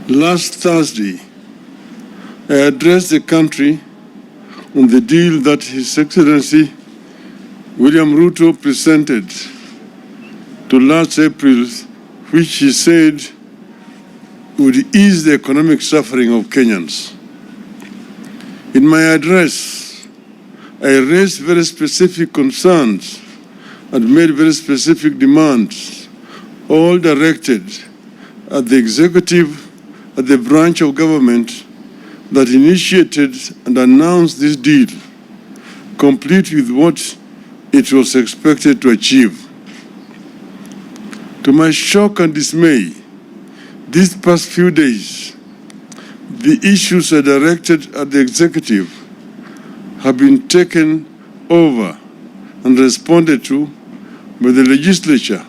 Last Thursday, I addressed the country on the deal that His Excellency William Ruto presented to last April, which he said would ease the economic suffering of Kenyans. In my address, I raised very specific concerns and made very specific demands, all directed at the executive, at the branch of government that initiated and announced this deal, complete with what it was expected to achieve. To my shock and dismay, these past few days, the issues I directed at the executive have been taken over and responded to by the legislature,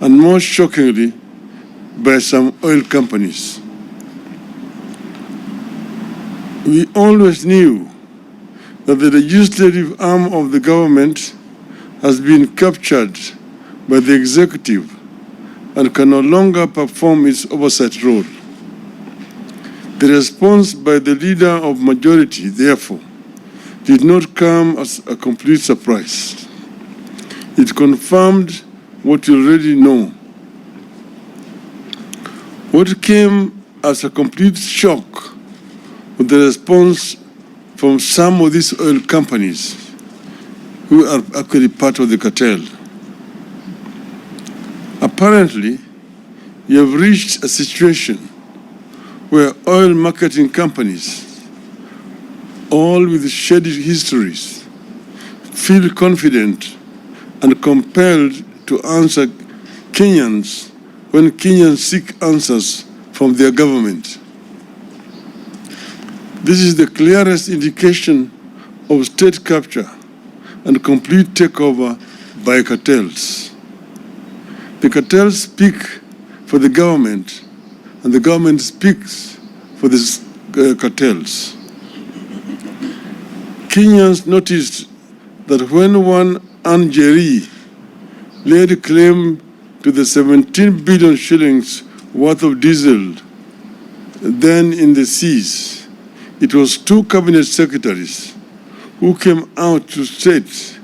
and more shockingly, by some oil companies. We always knew that the legislative arm of the government has been captured by the executive and can no longer perform its oversight role. The response by the leader of majority, therefore, did not come as a complete surprise. It confirmed what you already know. What came as a complete shock was the response from some of these oil companies who are actually part of the cartel. Apparently, you have reached a situation where oil marketing companies, all with shady histories, feel confident and compelled to answer Kenyans when Kenyans seek answers from their government. This is the clearest indication of state capture and complete takeover by cartels. The cartels speak for the government, and the government speaks for the cartels. Kenyans noticed that when one Njeri laid claim to the 17 billion shillings worth of diesel then in the seas, it was two cabinet secretaries who came out to state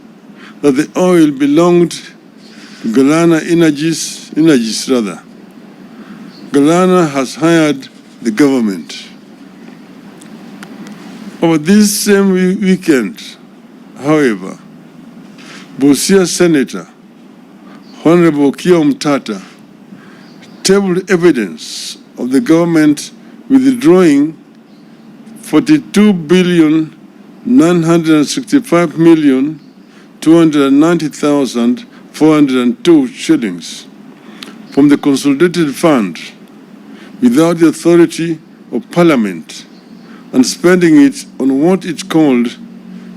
that the oil belonged to Galana Energies. Galana has hired the government. Over this same weekend, however, Busia Senator Honorable Kio Mtata tabled evidence of the government withdrawing 42,965,290,402 shillings from the consolidated fund without the authority of Parliament and spending it on what it called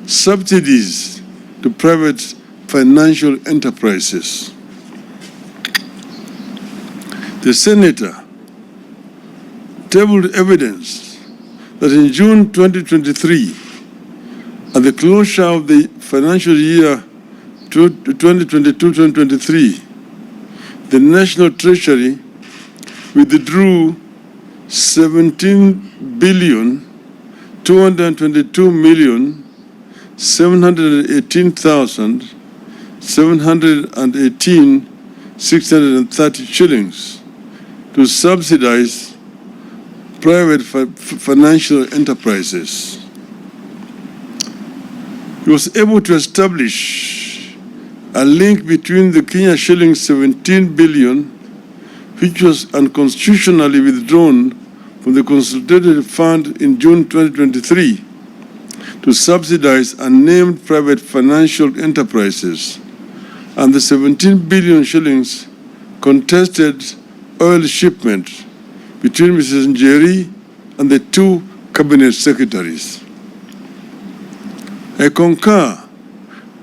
subsidies to private financial enterprises. The senator tabled evidence that in June 2023, at the closure of the financial year 2022-2023, the National Treasury withdrew 17,222,718,630 shillings to subsidize private financial enterprises. He was able to establish a link between the Kenya shilling 17 billion, which was unconstitutionally withdrawn from the consolidated fund in June 2023 to subsidize unnamed private financial enterprises, and the 17 billion shillings contested oil shipment between Mrs. Njeri and the two cabinet secretaries. I concur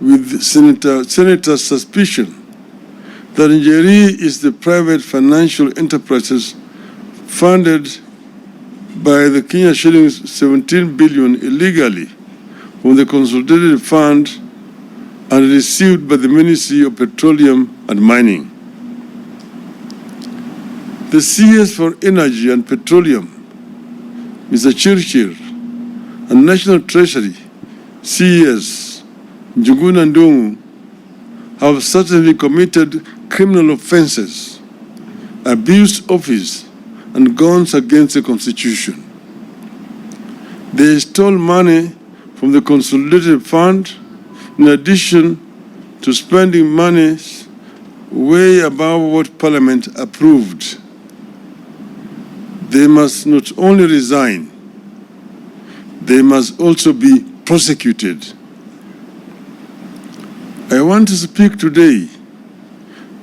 with Senator's suspicion that Njeri is the private financial enterprises funded by the Kenya shillings 17 billion illegally from the consolidated fund and received by the Ministry of Petroleum and Mining. The CS for Energy and Petroleum, Mr. Chirchir, and National Treasury, CES, Njuguna Ndung'u, have certainly committed criminal offenses, abused office, and gone against the Constitution. They stole money from the Consolidated Fund in addition to spending money way above what Parliament approved. They must not only resign, they must also be prosecuted. I want to speak today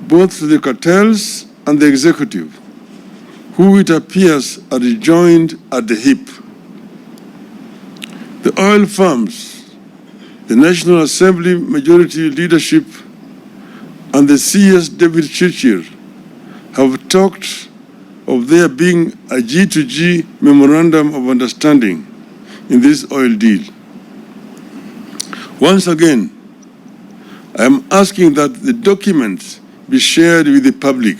both to the cartels and the executive, who it appears are joined at the hip. The oil firms, the National Assembly majority leadership, and the CS David Chirchir have talked of there being a G2G memorandum of understanding in this oil deal. Once again, I am asking that the documents be shared with the public.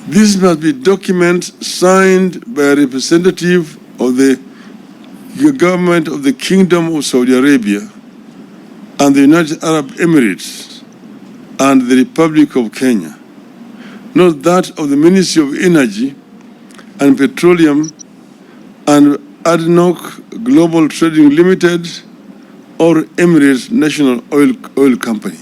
This must be documents signed by a representative of the government of the Kingdom of Saudi Arabia and the United Arab Emirates and the Republic of Kenya, not that of the Ministry of Energy and Petroleum and ADNOC Global Trading Limited or Emirates National Oil Company.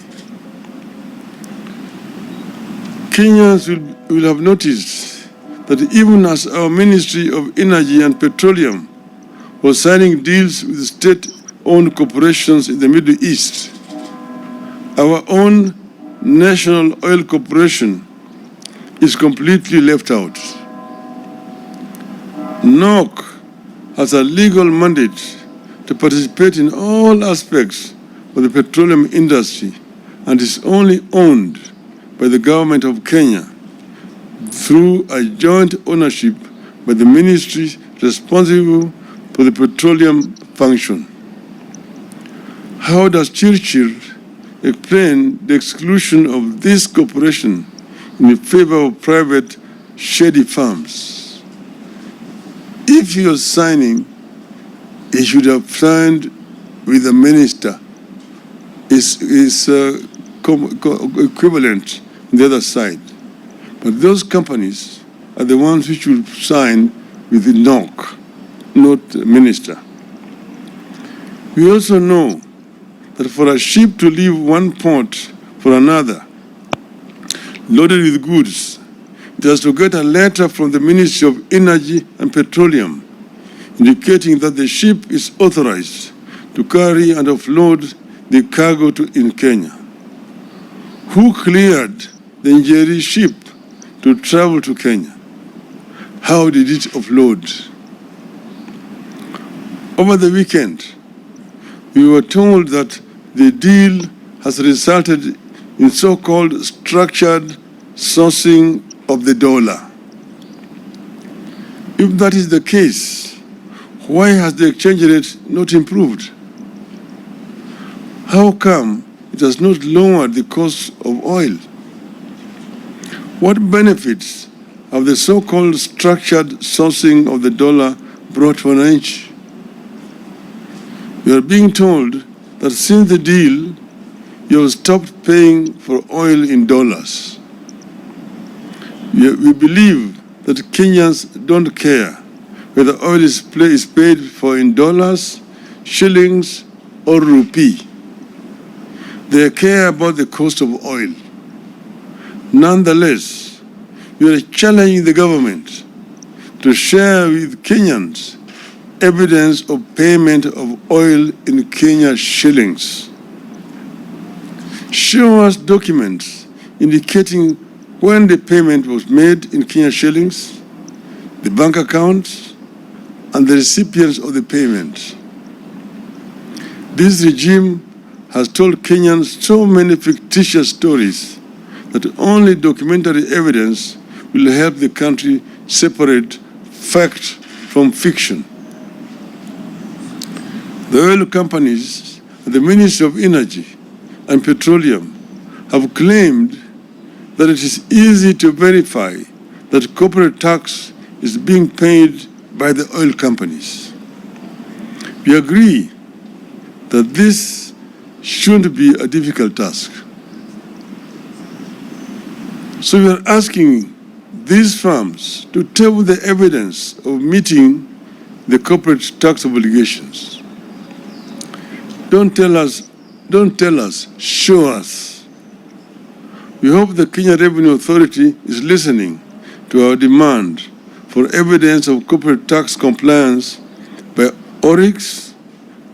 Kenyans will have noticed that even as our Ministry of Energy and Petroleum was signing deals with state-owned corporations in the Middle East, our own National Oil Corporation is completely left out. NOC has a legal mandate to participate in all aspects of the petroleum industry and is only owned by the government of Kenya through a joint ownership by the ministry responsible for the petroleum function. How does Chirchir explain the exclusion of this corporation in favor of private shady firms? If he was signing, he should have signed with the minister. Is equivalent on the other side. But those companies are the ones which will sign with the NOC, not the minister. We also know that for a ship to leave one port for another, loaded with goods, it has to get a letter from the Ministry of Energy and Petroleum indicating that the ship is authorized to carry and offload the cargo in Kenya. Who cleared the Njeri ship to travel to Kenya? How did it offload? Over the weekend, we were told that the deal has resulted in so-called structured sourcing of the dollar. If that is the case, why has the exchange rate not improved? How come it has not lowered the cost of oil? What benefits have the so-called structured sourcing of the dollar brought for Wananchi? We are being told that since the deal, you have stopped paying for oil in dollars. We believe that Kenyans don't care whether oil is paid for in dollars, shillings, or rupee. They care about the cost of oil. Nonetheless, we are challenging the government to share with Kenyans evidence of payment of oil in Kenya shillings. Show us documents indicating when the payment was made in Kenya shillings, the bank accounts, and the recipients of the payment. This regime has told Kenyans so many fictitious stories that only documentary evidence will help the country separate fact from fiction. The oil companies and the Ministry of Energy and Petroleum have claimed that it is easy to verify that corporate tax is being paid by the oil companies. We agree that this shouldn't be a difficult task. So we are asking these firms to table the evidence of meeting the corporate tax obligations. Don't tell us, show us. We hope the Kenya Revenue Authority is listening to our demand for evidence of corporate tax compliance by Oryx,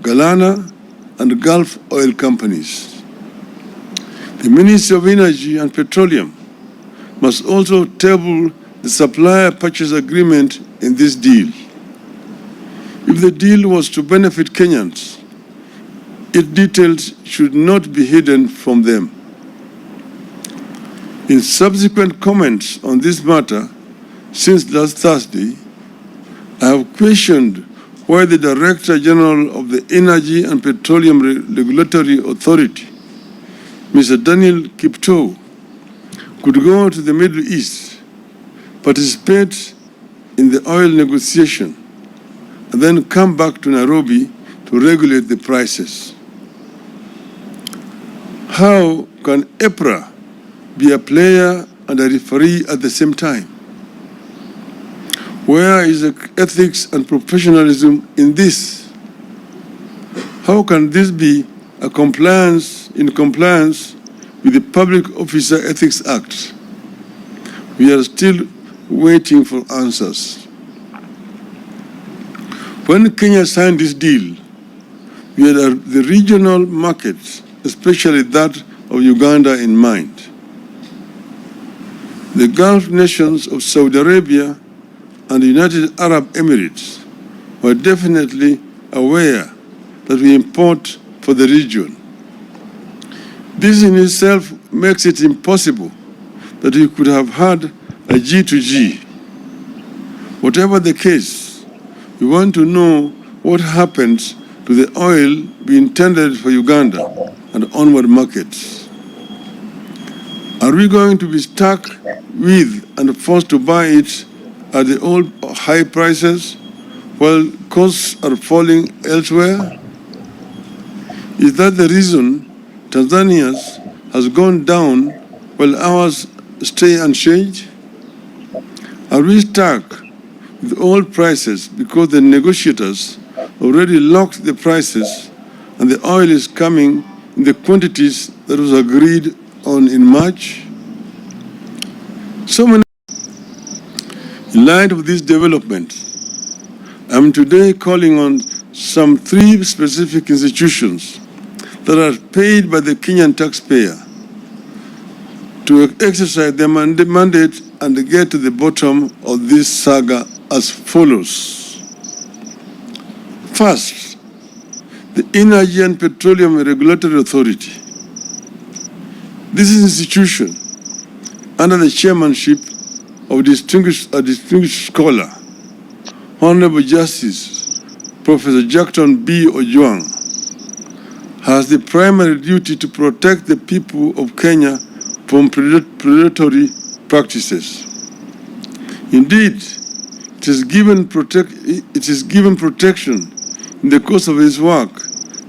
Galana, and Gulf oil companies. The Ministry of Energy and Petroleum must also table the supplier purchase agreement in this deal. If the deal was to benefit Kenyans, its details should not be hidden from them. In subsequent comments on this matter since last Thursday, I have questioned why the Director General of the Energy and Petroleum Regulatory Authority, Mr. Daniel Kiptoo, could go to the Middle East, participate in the oil negotiation, and then come back to Nairobi to regulate the prices. How can EPRA be a player and a referee at the same time? Where is the ethics and professionalism in this? How can this be in compliance with the Public Officer Ethics Act? We are still waiting for answers. When Kenya signed this deal, we had the regional markets, especially that of Uganda, in mind. The Gulf nations of Saudi Arabia and the United Arab Emirates were definitely aware that we import for the region. This in itself makes it impossible that we could have had a G2G. Whatever the case, we want to know what happens to the oil we intended for Uganda and onward markets. Are we going to be stuck with and forced to buy it at the old high prices while costs are falling elsewhere? Is that the reason Tanzania's has gone down while ours stay unchanged? Are we stuck with old prices because the negotiators already locked the prices and the oil is coming in the quantities that was agreed on in March? In light of this development, I'm today calling on some 3 specific institutions that are paid by the Kenyan taxpayer to exercise their mandate and get to the bottom of this saga as follows. First, the Energy and Petroleum Regulatory Authority. This is an institution under the chairmanship of a distinguished scholar, Honorable Justice Professor Jackton B. Ojwang, has the primary duty to protect the people of Kenya from predatory practices. Indeed, it is given protection in the course of its work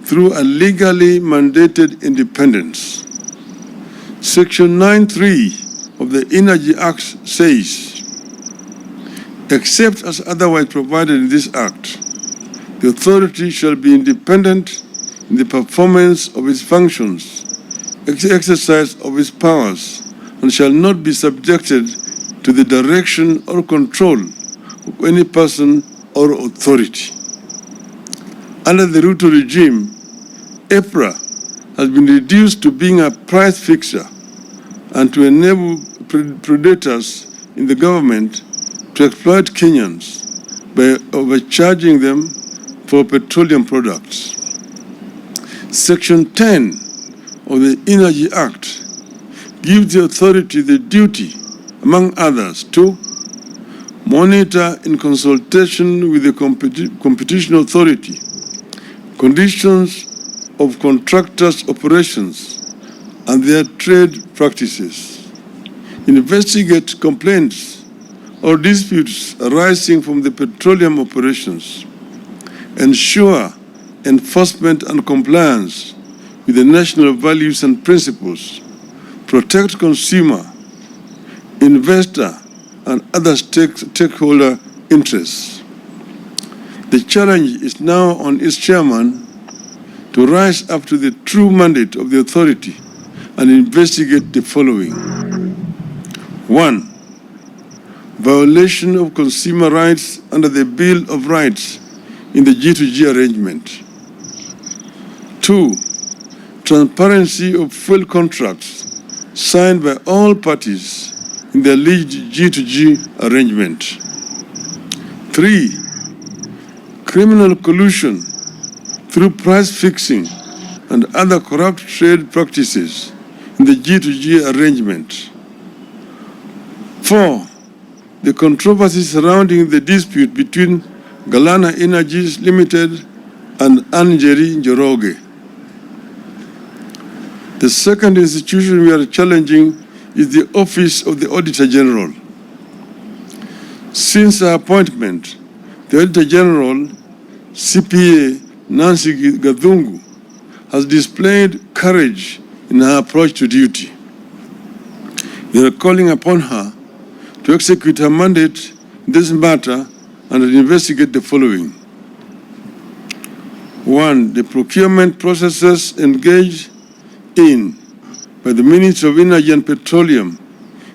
through a legally mandated independence. Section 9(3) of the Energy Act says, except as otherwise provided in this Act, the authority shall be independent in the performance of its functions, exercise of its powers, and shall not be subjected to the direction or control of any person or authority. Under the Ruto regime, EPRA has been reduced to being a price fixer and to enable predators in the government to exploit Kenyans by overcharging them for petroleum products. Section 10 of the Energy Act gives the authority the duty, among others, to monitor in consultation with the competition authority conditions of contractors' operations and their trade practices, investigate complaints or disputes arising from the petroleum operations, ensure enforcement and compliance with the national values and principles, protect consumer, investor, and other stakeholder interests. The challenge is now on its chairman to rise up to the true mandate of the authority and investigate the following. 1. Violation of consumer rights under the Bill of Rights in the G2G arrangement. 2. Transparency of fuel contracts signed by all parties in the alleged G2G arrangement. 3. Criminal collusion through price fixing and other corrupt trade practices in the G2G arrangement. 4. The controversy surrounding the dispute between Galana Energies Limited and Anjeri Njoroge. The second institution we are challenging is the Office of the Auditor General. Since her appointment, the Auditor General, CPA Nancy Gathungu, has displayed courage in her approach to duty. We are calling upon her to execute her mandate in this matter and investigate the following. 1. The procurement processes engaged in by the Ministry of Energy and Petroleum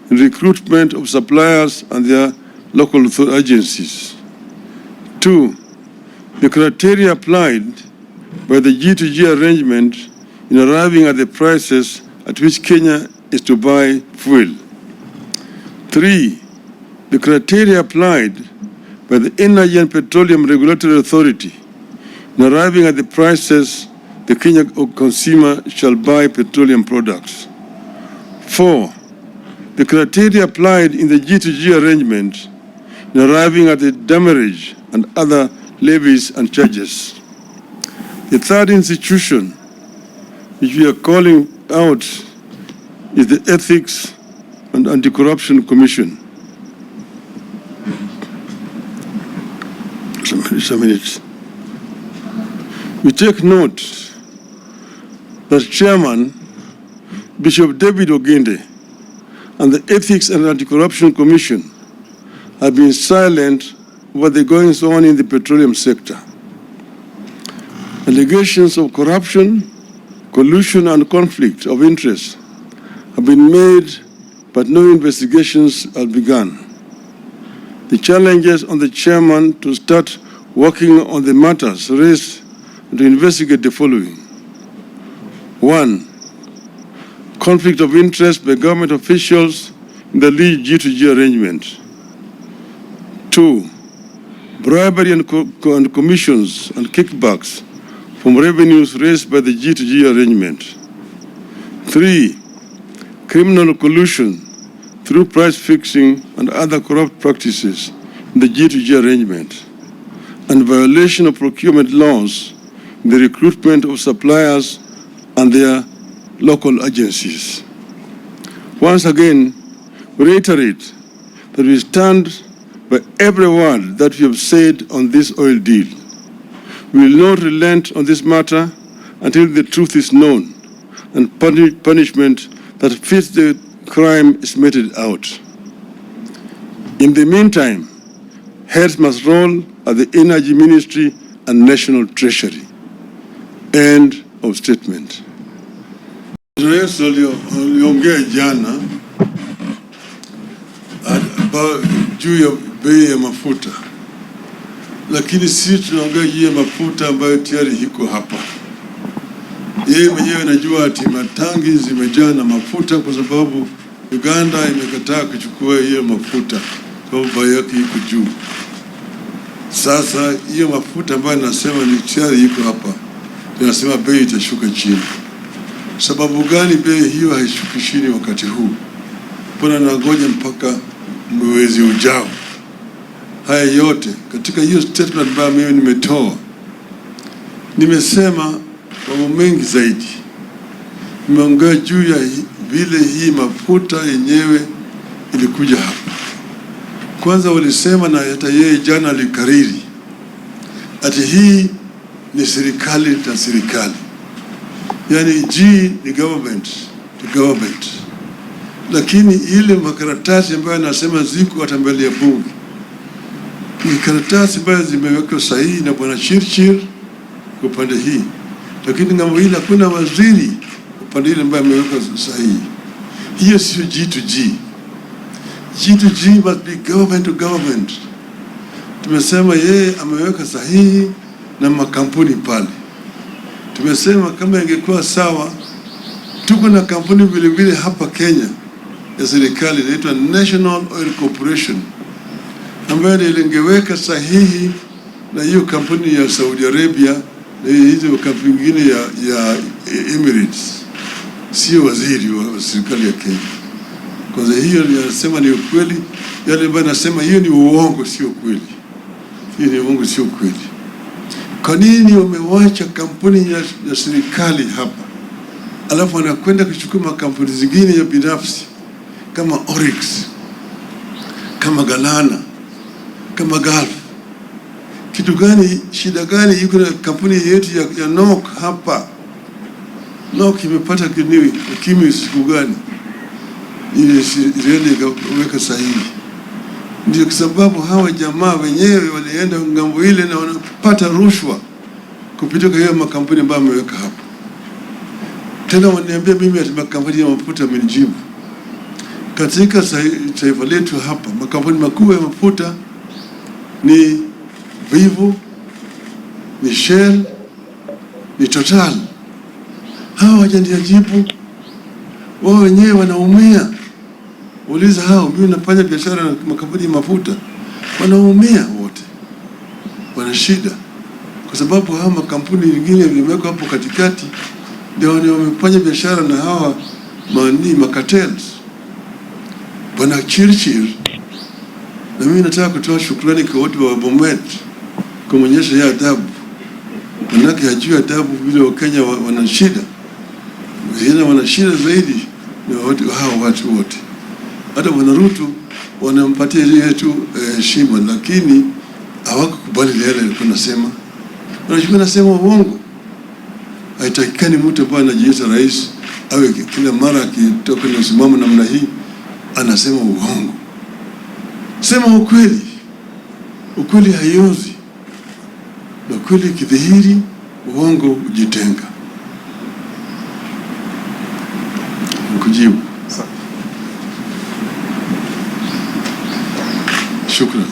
in recruitment of suppliers and their local agencies. 2. The criteria applied by the G2G arrangement in arriving at the prices at which Kenya is to buy fuel. 3. The criteria applied by the Energy and Petroleum Regulatory Authority in arriving at the prices the Kenya consumer shall buy petroleum products. 4. The criteria applied in the G2G arrangement in arriving at the demurrage and other levies and charges. The third institution which we are calling out is the Ethics and Anti-Corruption Commission. Just a minute. We take note that Chairman Bishop David Oginde and the Ethics and Anti-Corruption Commission have been silent about the goings on in the petroleum sector. Allegations of corruption, collusion, and conflict of interest have been made, but no investigations have begun. The challenges on the chairman to start working on the matters raised and to investigate the following. 1. Conflict of interest by government officials in the alleged G2G arrangement. 2. Bribery and commissions and kickbacks from revenues raised by the G2G arrangement. 3. Criminal collusion through price fixing and other corrupt practices in the G2G arrangement, and violation of procurement laws in the recruitment of suppliers and their local agencies. Once again, we reiterate that we stand by every word that we have said on this oil deal. We will not relent on this matter until the truth is known and punishment that fits the crime is meted out. In the meantime, heads must roll at the Energy Ministry and National Treasury. End of statement. Rais aliongea jana juu ya bei ya mafuta, lakini sisi tunaongea juu ya mafuta ambayo tayari iko hapa. Yeye mwenyewe anajua ati matangi zimejaa na mafuta kwa sababu Uganda imekataa kuchukua hiyo mafuta kwa sababu bei yake iko juu. Sasa hiyo mafuta ambayo nasema ni tayari iko hapa, tunasema bei itashuka chini. Sababu gani bei hiyo haishuki chini wakati huu? Mbona nangoja mpaka mwezi ujao? Haya yote katika hiyo statement ambayo mimi nimetoa, nimesema mambo mengi zaidi. Nimeongea juu ya vile hii mafuta yenyewe ilikuja hapa. Kwanza walisema, na hata yeye jana alikariri, ati hii ni serikali na serikali, yani G ni government to government. Lakini ile makaratasi ambayo anasema ziko hata mbele ya bunge ni karatasi ambayo zimewekwa sahihi na bwana Chirchir kwa upande hii, lakini ngambo hili hakuna waziri upande ile ambaye amewekwa sahihi. Hiyo sio G to G. G to G must be government to government. Tumesema yeye ameweka sahihi na makampuni pale. Tumesema kama ingekuwa sawa, tuko na kampuni vile vile hapa Kenya ya serikali inaitwa National Oil Corporation, ambayo ilingeweka sahihi na hiyo kampuni ya Saudi Arabia na hizo kampuni nyingine ya Emirates, sio waziri wa serikali ya Kenya. Kwanza hiyo yanasema ni ukweli, yale ambayo nasema hiyo ni uongo, sio kweli. Hiyo ni uongo, sio kweli. Kwa nini umewacha kampuni ya serikali hapa, alafu anakwenda kuchukua makampuni zingine ya binafsi kama Oryx, kama Galana, kama Gulf? Kitu gani, shida gani yuko na kampuni yetu ya NOC hapa? NOC imepata ukimwi siku gani? Ile Israeli ikaweka sahihi. Ndio kwa sababu hawa jamaa wenyewe walienda ngambo ile na wanapata rushwa kupitia kwa hiyo makampuni ambayo wameweka hapa. Tena waniambia mimi ati makampuni ya mafuta amenijibu. Katika taifa letu hapa makampuni makubwa ya mafuta ni Vivo, ni Shell, ni Total. Hawa hawajanijibu. Wao wenyewe wanaumia. Uliza hao, mimi nafanya biashara na makampuni ya mafuta, wanaumia wote, wana shida kwa sababu hawa makampuni mengine yamewekwa hapo katikati, ndio wamefanya biashara na hawa makatels. Bwana Chirchir, na mimi nataka kutoa shukrani kwa watu wa Bomet kwa kuonyesha ya adabu, manake hajui adabu vile Wakenya wana shida, wana shida zaidi na watu wote. Hata bwana Ruto wanampatia yeye tu heshima, lakini hawakukubali yale alikuwa anasema. Wanachukua nasema uongo. Haitakikani mtu ambaye anajiita rais awe kila mara akitoka na usimamo namna hii anasema uongo. Sema ukweli. Ukweli haiozi. Na ukweli kidhihiri, uongo ujitenga. Nikujibu. Shukran.